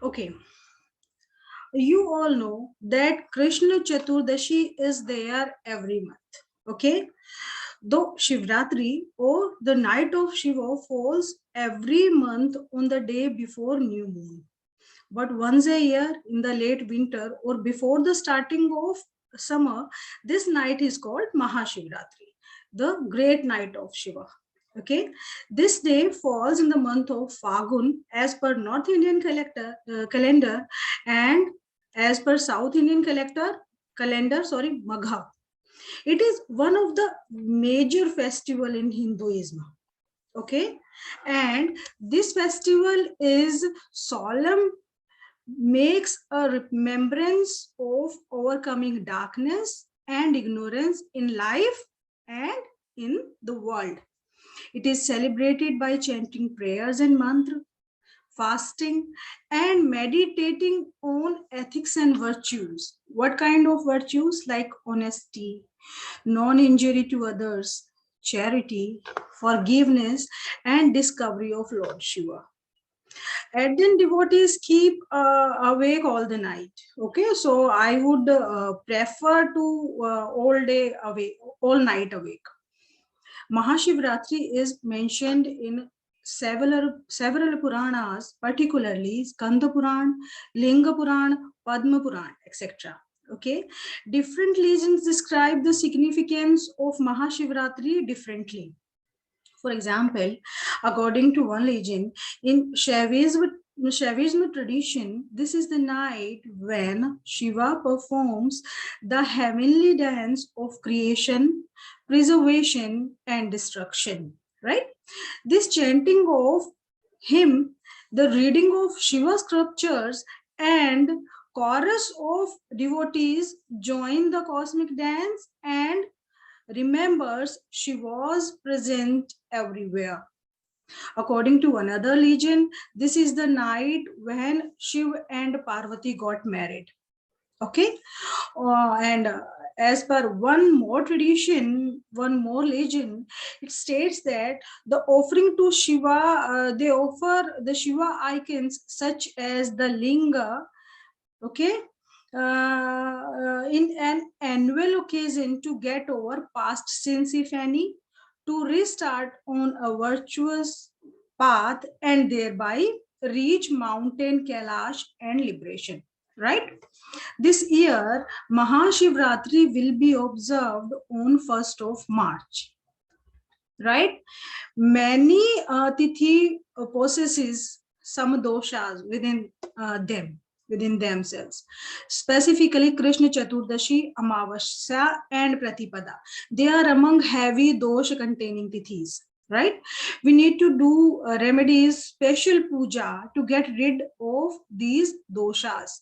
Okay, you all know that Krishna Chaturdashi is there every month. Okay, though Shivratri or the night of Shiva falls every month on the day before new moon. But once a year in the late winter or before the starting of summer, this night is called Mahashivratri, the great night of Shiva. Okay, this day falls in the month of Fagun as per North Indian calendar, and as per South Indian calendar, sorry, Magha. It is one of the major festival in Hinduism. Okay, and this festival is solemn, makes a remembrance of overcoming darkness and ignorance in life and in the world. It is celebrated by chanting prayers and mantra, fasting, and meditating on ethics and virtues. What kind of virtues? Like honesty, non injury to others, charity, forgiveness, and discovery of Lord Shiva. Ardent devotees keep awake all the night. Okay, so I would prefer to all day awake, all night awake. Mahashivratri is mentioned in several Puranas, particularly Skanda Puran, Linga Puran, Padma Puran, etc. Okay, different legends describe the significance of Mahashivratri differently. For example, according to one legend, in Shaivism tradition, this is the night when Shiva performs the heavenly dance of creation, preservation, and destruction. Right? This chanting of him, the reading of Shiva scriptures, and chorus of devotees join the cosmic dance and remembers she was present everywhere. According to another legend, this is the night when Shiv and Parvati got married. Okay, and as per one more tradition, one more legend, it states that the offering to Shiva, they offer the Shiva icons such as the linga. Okay, in an annual occasion to get over past sins, if any, to restart on a virtuous path and thereby reach mountain Kailash and liberation. Right? This year, Mahashivratri will be observed on 1st of March. Right? Many Tithi possesses some doshas within themselves. Specifically, Krishna Chaturdashi, Amavasya, and Pratipada. They are among heavy dosha containing tithis. Right? We need to do remedies, special puja to get rid of these doshas.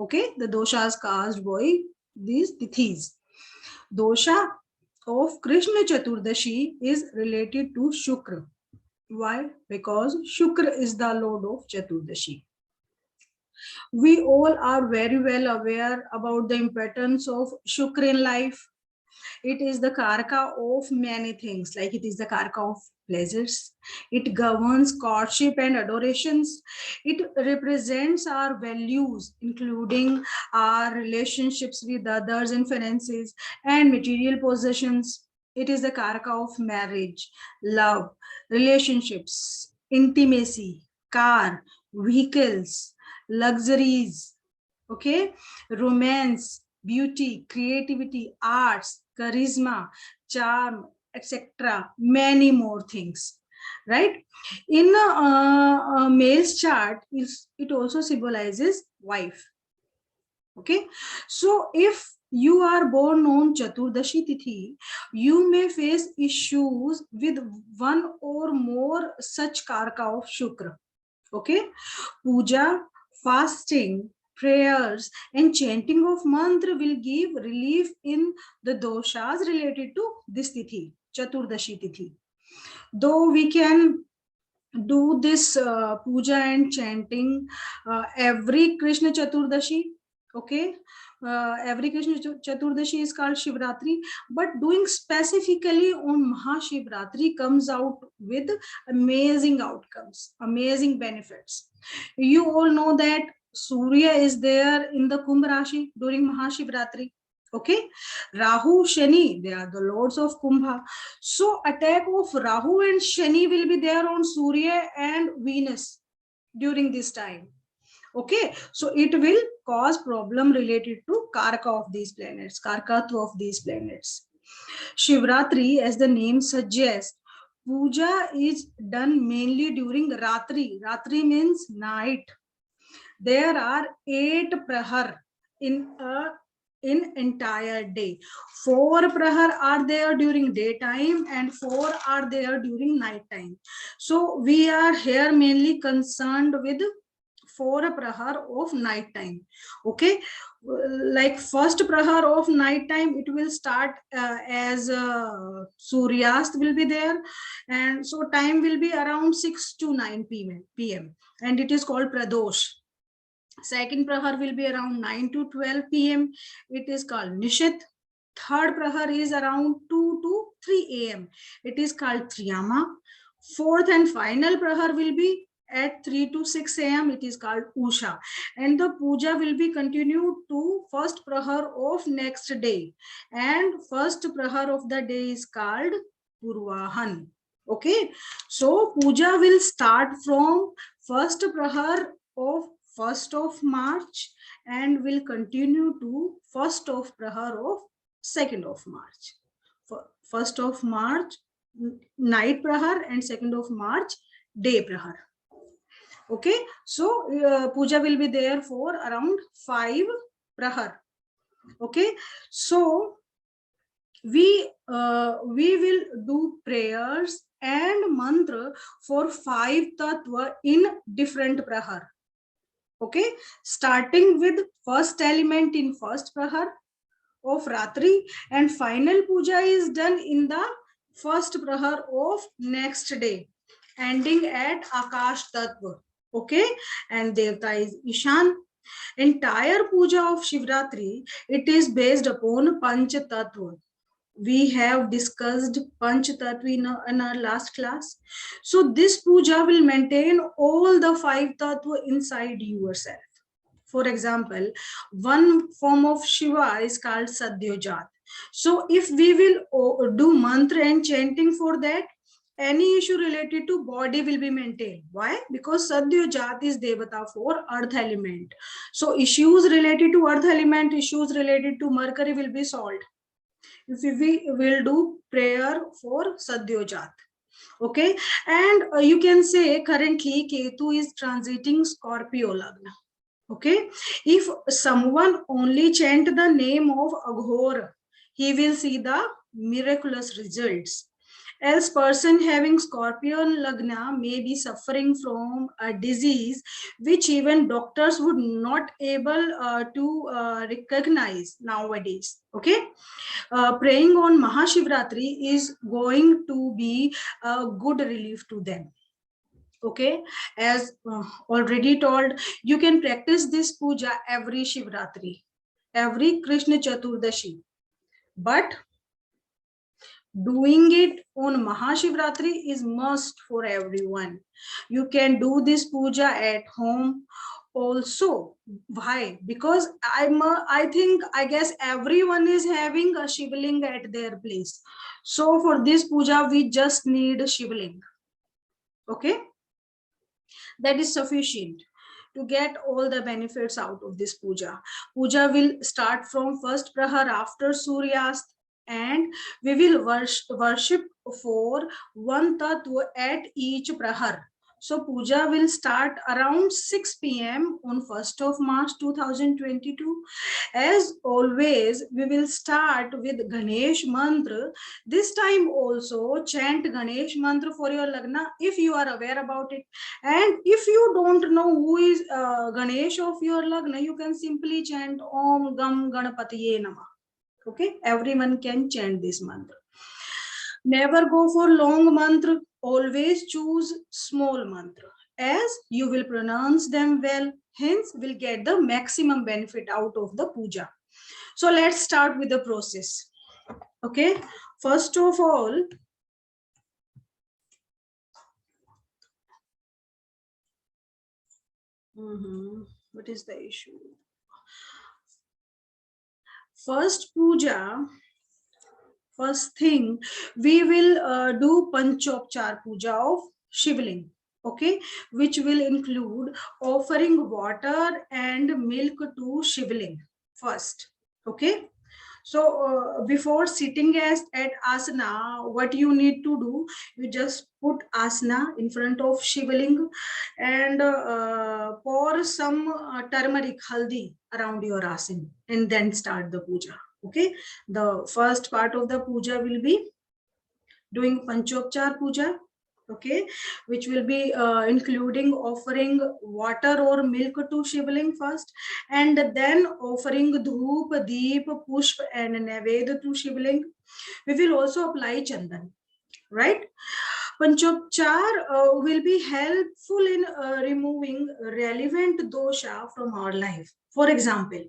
Okay, the doshas caused by these tithis. Dosha of Krishna Chaturdashi is related to Shukra. Why? Because Shukra is the lord of Chaturdashi. We all are very well aware about the importance of Shukra in life. It is the karaka of many things, like it is the karaka of pleasures. It governs courtship and adorations. It represents our values, including our relationships with others and finances and material possessions. It is the karaka of marriage, love, relationships, intimacy, car, vehicles, luxuries, okay, romance, beauty, creativity, arts, charisma, charm, etc. Many more things, right? In a male's chart, it also symbolizes wife. Okay, so if you are born on Chaturdashi Tithi, you may face issues with one or more such karka of Shukra. Okay, puja, fasting, prayers, and chanting of mantra will give relief in the doshas related to this tithi, Chaturdashi Tithi. Though we can do this puja and chanting every Krishna Chaturdashi, okay, every Krishna Chaturdashi is called Shivratri, but doing specifically on Mahashivratri comes out with amazing outcomes, amazing benefits. You all know that Surya is there in the Kumbh Rashi during Mahashivratri. Okay, Rahu, Shani, they are the lords of Kumbha. So attack of Rahu and Shani will be there on Surya and Venus during this time. Okay, so it will cause problem related to Karaka of these planets, Karkatva of these planets. Shivratri, as the name suggests, puja is done mainly during Ratri. Ratri means night. There are 8 prahar in entire day. 4 prahar are there during daytime and 4 are there during night time. So we are here mainly concerned with 4 prahar of night time. Okay, like first prahar of night time, it will start as Suryast will be there, and so time will be around 6 to 9 p.m. and it is called Pradosh. Second prahar will be around 9 to 12 p.m. It is called Nishit. Third prahar is around 2 to 3 a.m. It is called Triyama. Fourth and final prahar will be at 3 to 6 a.m. It is called Usha. And the puja will be continued to first prahar of next day. And first prahar of the day is called Purvahan. Okay. So puja will start from first prahar of 1st of March and will continue to 1st of prahar of 2nd of March. 1st of March night prahar and 2nd of March day prahar. Okay, so puja will be there for around 5 prahar. Okay, so we will do prayers and mantra for 5 tattva in different prahar. Okay, starting with first element in first prahar of Ratri and final puja is done in the first prahar of next day, ending at Akash Tattva. Okay, and Devta is Ishan. Entire puja of Shivratri, it is based upon Panch Tattva. We have discussed Panch Tattva in our last class. So this puja will maintain all the 5 Tattva inside yourself. For example, one form of Shiva is called Sadyojat. So if we will do mantra and chanting for that, any issue related to body will be maintained. Why? Because Sadyojat is Devata for earth element. So issues related to earth element, issues related to Mercury will be solved. If we will do prayer for Sadyojat. Okay, and you can say currently Ketu is transiting Scorpio Lagna. Okay, if someone only chant the name of Aghor, he will see the miraculous results. Else, person having Scorpion Lagna may be suffering from a disease which even doctors would not able to recognize nowadays. Okay, praying on Mahashivratri is going to be a good relief to them. Okay, as already told, you can practice this puja every Shivratri, every Krishna Chaturdashi, but doing it on Mahashivratri is must for everyone. You can do this puja at home also. Why? Because I guess everyone is having a Shivling at their place. So for this puja, we just need a Shivling. Okay, that is sufficient to get all the benefits out of this puja. Puja will start from first prahar after Suryast, and we will worship for one tattva at each prahar. So puja will start around 6 p.m. on 1st of March 2022. As always, we will start with Ganesh mantra. This time also chant Ganesh mantra for your lagna if you are aware about it. And if you don't know who is Ganesh of your lagna, you can simply chant Om Gam Ganapatiye Namah. Okay, everyone can chant this mantra. Never go for long mantra, always choose small mantra as you will pronounce them well, hence will get the maximum benefit out of the puja. So let's start with the process. Okay, first of all, what is the issue? First puja, first thing, we will do Panchopchar puja of Shivling. Okay, which will include offering water and milk to Shivling first. Okay, so before sitting at asana, what you need to do, you just put asana in front of Shivling and pour some turmeric haldi around your asana and then start the puja. Okay, the first part of the puja will be doing Panchopchar puja. Okay, which will be including offering water or milk to Shivling first, and then offering dhoop, deep, pushp, and neved to Shivling. We will also apply chandan, right? Panchopchar will be helpful in removing relevant dosha from our life. For example,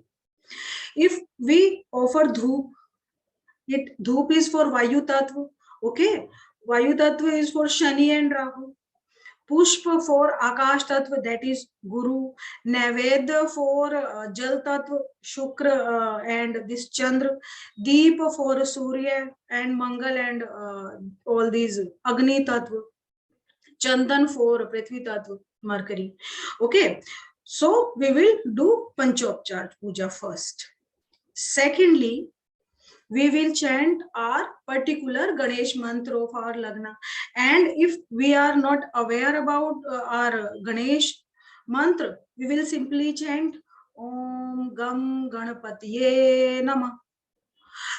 if we offer dhoop, dhoop is for Vayu Tattva, okay? Vayu Tattva is for Shani and Rahu. Pushpa for Akash Tattva, that is Guru. Naveda for Jal Tattva, Shukra and this Chandra. Deep for Surya and Mangal and all these Agni Tattva. Chandan for Prithvi Tattva, Mercury. Okay, so we will do Panchopchar Puja first. Secondly, we will chant our particular Ganesh mantra of our Lagna. And if we are not aware about our Ganesh mantra, we will simply chant Om Gam Ganapatiye Namah.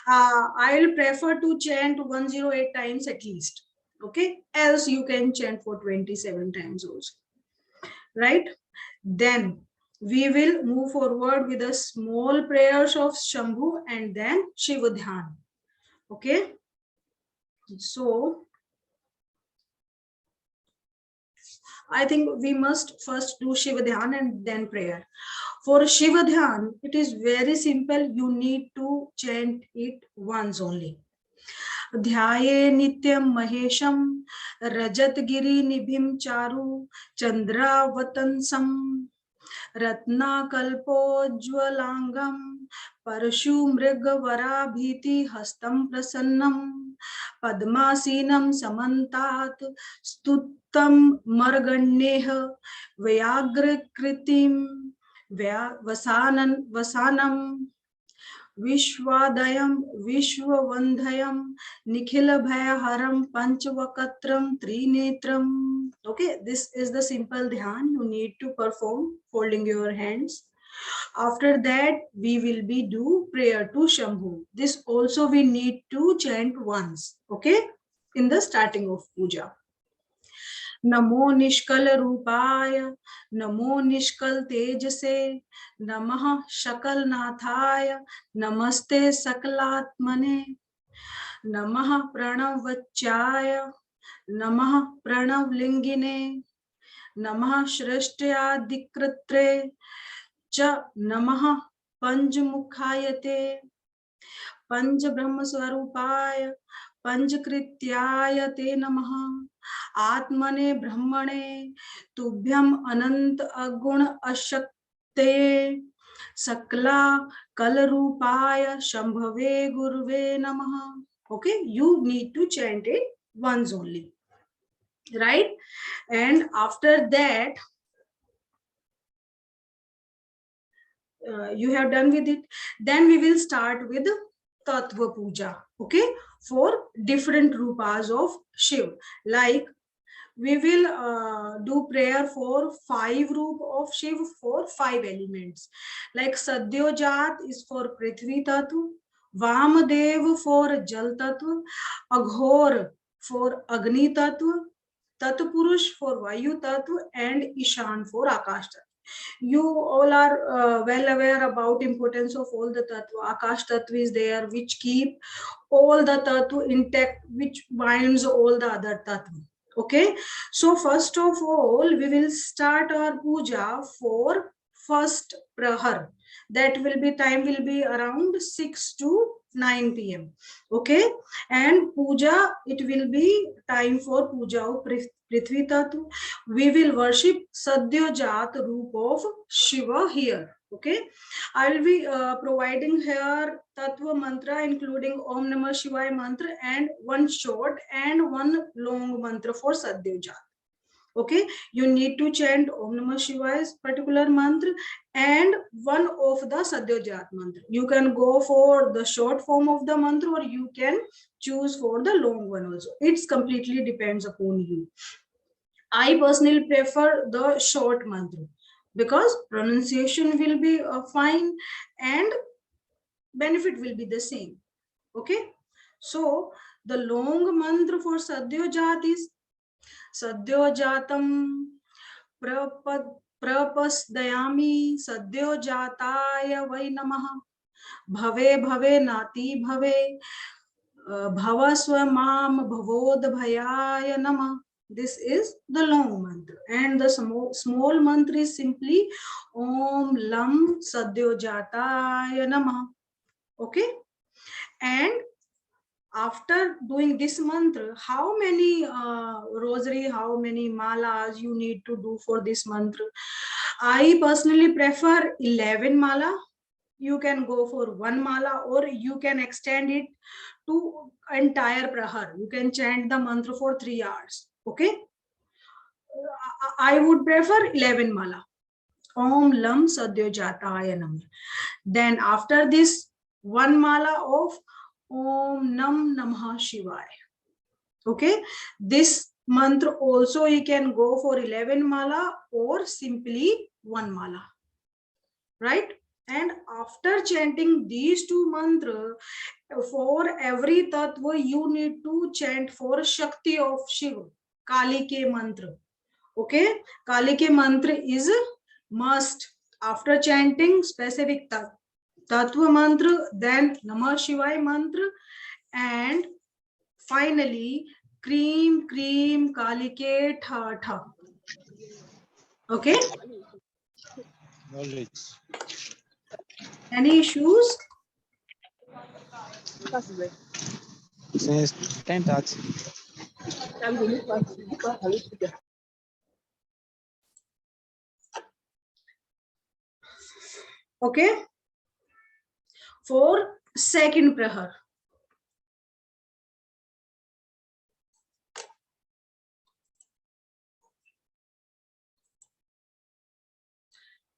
I'll prefer to chant 108 times at least. Okay, else you can chant for 27 times also. Right? Then we will move forward with the small prayers of Shambhu and then Shiva Dhyan. Okay, so I think we must first do Shiva Dhyan and then prayer. For Shiva Dhyan, it is very simple. You need to chant it once only. ध्याये नित्यं महेशं रजतगिरिनिभिं चारु चन्द्रावतंसं रत्नाकल्पोज्ज्वलांगं परशुमृगवराभीतिहस्तं प्रसन्नं पद्मासीनं समन्तात् स्तुतं मर्गण्येः व्याघ्रकृतिं वसानं विश्वादयं विश्ववन्धयं निखिलभयहरं पंचवक्त्रं त्रिनेत्रं. Okay, this is the simple dhyan you need to perform folding your hands. After that we will be do prayer to Shambhu. This also we need to chant once, okay, in the starting of puja. नमो निष्कल रूपाय नमो निष्कल तेजसे नमः शकल नाथाय नमस्ते सकलात्मने नमः प्रणवच्चाय नमः प्रणवलिंगिने नमः सृष्ट्यादिकृत्रे च नमः पंचमुखायते पंच ब्रह्म स्वरूपाय पंचकृत्याय ते नमः आत्मने ब्रह्मणे तुभ्यम अनंत अगुण अशक्ते सकला कल रूपाय शंभवे गुरुवे नमः. Okay, you need to chant it once only, right? And after that you have done with it, then we will start with Tattva Puja, okay, for different rupas of Shiv. Like we will do prayer for 5 roop of Shiv for 5 elements. Like Sadyojat is for Prithvi Tattva, Vamadev for Jal Tattva, Aghor for Agni Tattva, Tatpurush for Vayu Tattva, and Ishan for Akash Tattva. You all are well aware about importance of all the tattva. Akash tattva is there, which keep all the tattva intact, which binds all the other tattva. Okay, so first of all we will start our puja for first prahar, That will be time will be around 6 to 9 p.m. Okay, and puja, it will be time for puja of Prithvi Tattva. We will worship Sadyojat roop of Shiva here. Okay, I will be providing here Tattva mantra including Om Namah Shivaya mantra and one short and one long mantra for Sadyojat. Okay, you need to chant Om Namah Shivaya's particular mantra and one of the Sadyojat mantra. You can go for the short form of the mantra or you can choose for the long one also. It's completely depends upon you. I personally prefer the short mantra because pronunciation will be fine and benefit will be the same. Okay, so the long mantra for Sadyojat is Sadyojatam प्रपस्दयामि सद्योजाताय वै नमः भवे भवे नाति भवे भवस्व माम भवोदभयाय नमः. This is the long mantra and the small mantra is simply Om Lam Sadyojataya Namah. Okay, and after doing this mantra, how many rosary, how many malas you need to do for this mantra? I personally prefer 11 mala. You can go for one mala or you can extend it to entire prahar. You can chant the mantra for 3 hours. Okay, I would prefer 11 mala. Om Lam Sadyojataya Namah. Then after this, one mala of Om Nam Namah Shivaya. Okay, this mantra also you can go for 11 mala or simply one mala, right? And after chanting these two mantras, for every tattva you need to chant for Shakti of Shiva, Kali ke mantra. Okay, Kali ke mantra is must after chanting specific tattva mantra, then Namah Shivaya mantra, and finally Cream Cream Kalike Tha Tha. Okay, any issues? Since 10:30. Okay, for second prahar.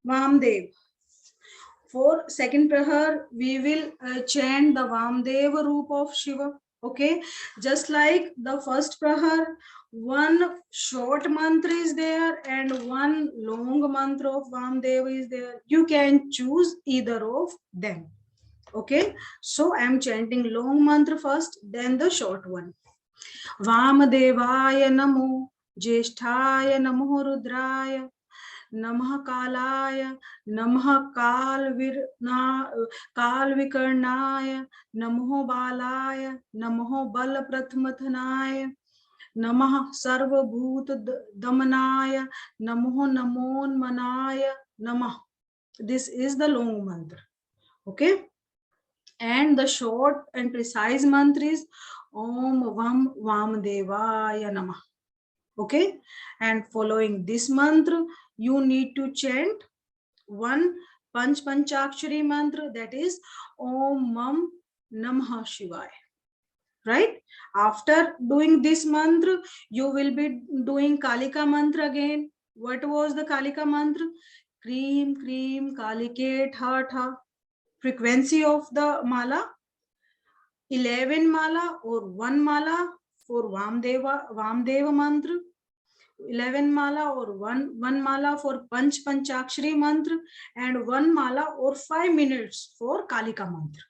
Vamdev. For second prahar, we will chant the Vamdev roop of Shiva. Okay, just like the first prahar, one short mantra is there and one long mantra of Vamdev is there. You can choose either of them. Okay, so I am chanting long mantra first, then the short one. Vamadevaya namo, Jeshthaya namo Rudraya, नमः कालाय नमः कालविकर्णाय नमो बालाय नमो बल प्रथमथनाय नमः सर्वभूत दमनाय नमो नमोन्मनाय नमः. This is the long mantra. Okay, and the short and precise mantra is Om Vam Vamdevaya Namah. Okay, and following this mantra you need to chant one Panchakshari mantra, that is Om Mam Namah Shivaya. Right? After doing this mantra, you will be doing Kalika mantra again. What was the Kalika mantra? Cream, cream, Kalike, tha, tha. Frequency of the mala, 11 mala or 1 mala for Vamdeva mantra. 11 mala or one mala for Panchakshari mantra and 1 mala or 5 minutes for Kalika mantra.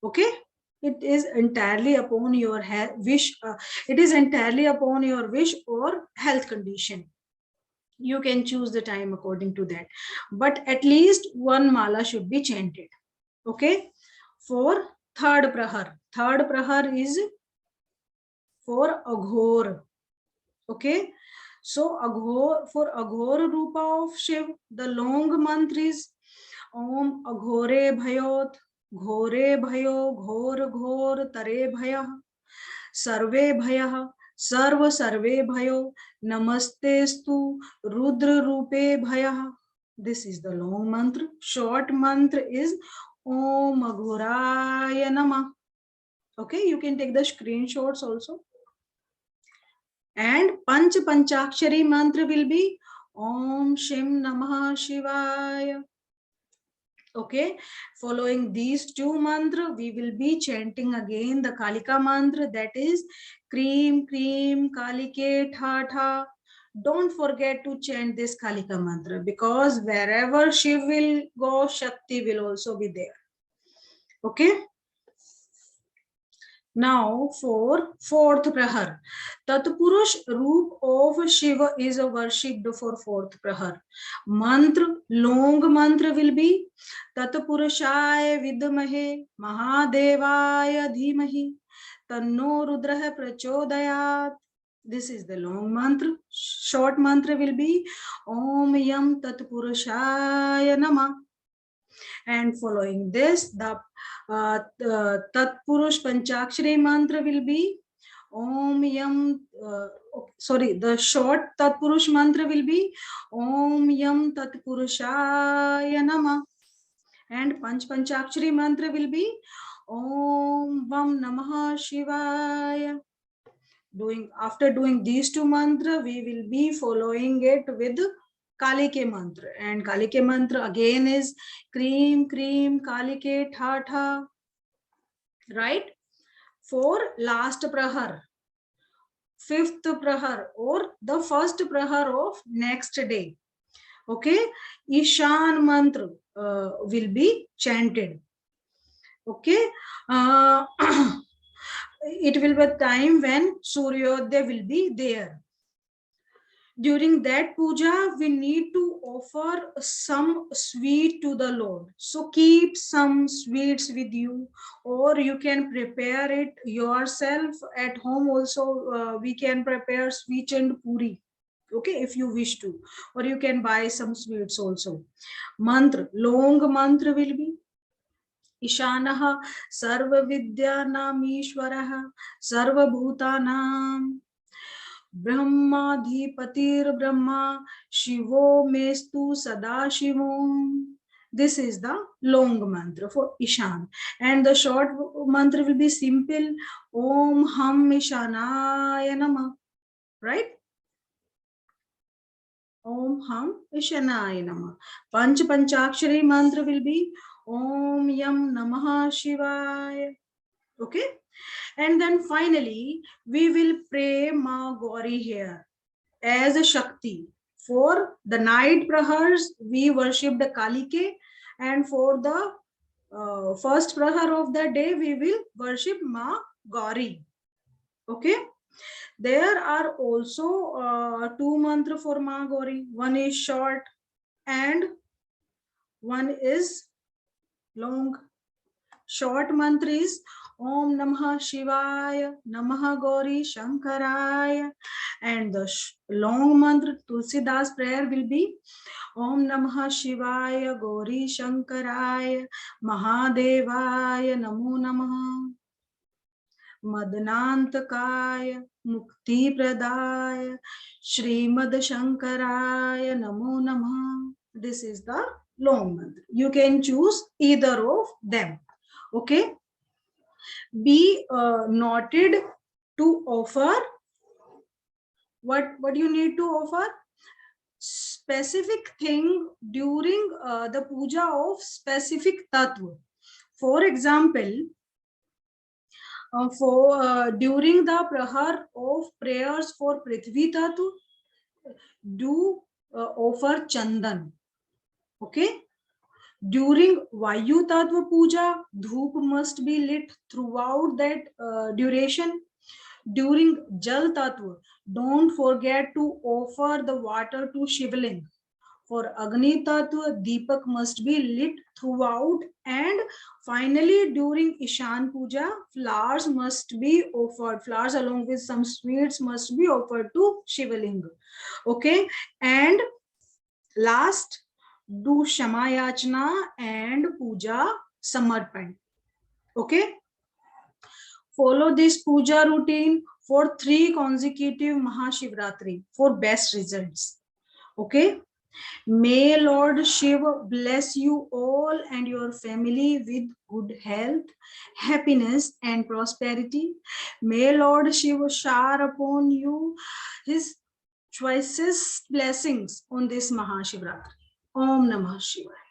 Okay, it is entirely upon your wish. It is entirely upon your wish or health condition. You can choose the time according to that, but at least 1 mala should be chanted. Okay, for third prahar is for Aghor. Okay, so for Aghor Rupa of Shiv, the long mantra is Om aghore bhayot, घोरे भयो घोर घोर तरे भयः सर्वे भयः सर्व सर्वे भयो नमस्तेस्तु रुद्र रूपे भयः. This is the long mantra. Short mantra is Om Aghoraya Namah. Okay, you can take the screenshots also. And Panchakshari mantra will be Om Shim Namah Shivaya. Okay, following these two mantra, we will be chanting again the Kalika mantra, that is Cream Cream Kalike Tha Tha. Don't forget to chant this Kalika mantra, because wherever Shiv will go, Shakti will also be there. Okay. Now for fourth prahar, Tatpurush roop of Shiva is worshipped for fourth prahar. Mantra, long mantra will be Tatpurushaya vidmahe Mahadevaya dhimahi Tanno Rudraha prachodayat. This is the long mantra. Short mantra will be Om Yam Tatpurushaya Namah. And following this, the Tatpurush Panchakshari mantra will be Om Yam. The short Tatpurush mantra will be Om Yam Tatpurushaya Namah. And Panchakshari mantra will be Om Vam Namah Shivaya. After doing these two mantra, we will be following it with Kalike mantra, and Kalike mantra again is Cream Cream Kalike Tha Tha. Right? For last prahar, fifth prahar or the first prahar of next day. Okay, Ishan mantra will be chanted. Okay. It will be time when Suryodaya will be there. During that puja, we need to offer some sweet to the Lord. So keep some sweets with you, or you can prepare it yourself at home also. We can prepare sweet and puri. Okay, if you wish to, or you can buy some sweets also. Mantra, long mantra will be Ishanah Sarvavidyanamishwarah Sarvabhutanam Brahmadhipatir Brahma Shivo Mestu Sadashivom. This is the long mantra for Ishan. And the short mantra will be simple Om Ham Ishanaya Namah. Right? Om Ham Ishanaya Namah. Panchakshari mantra will be Om Yam Namah Shivaya. Okay. And then finally, we will pray Ma Gauri here as a Shakti. For the night prahars, we worship the Kalike, and for the first prahar of the day, we will worship Ma Gauri. Okay. There are also two mantra for Ma Gauri. One is short and one is long. Short mantra is Om Namah Shivaya, Namah Gauri Shankaraya. And the long mantra, Tulsidas prayer will be Om Namah Shivaya, Gauri Shankaraya, Mahadevaya, Namo Namah. Madnantakaya, Mukti Pradaya, Srimad Shankaraya, Namo Namah. This is the long mantra. You can choose either of them. Okay. Be noted to offer what you need to offer specific thing during the puja of specific tattva. For example, during the prahar of prayers for Prithvi Tattva, do offer chandan. Okay. During Vayu Tattva Puja, Dhoop must be lit throughout that duration. During Jal Tattva, don't forget to offer the water to Shivling. For Agni Tattva, Deepak must be lit throughout. And finally, during Ishan Puja, flowers must be offered. Flowers along with some sweets must be offered to Shivalinga. Okay. And last, do Shama Yachna and Puja Samarpan. Okay. Follow this puja routine for 3 consecutive Mahashivratri for best results. Okay. May Lord Shiva bless you all and your family with good health, happiness, and prosperity. May Lord Shiva shower upon you his choicest blessings on this Mahashivratri. Om Namah Shivaya.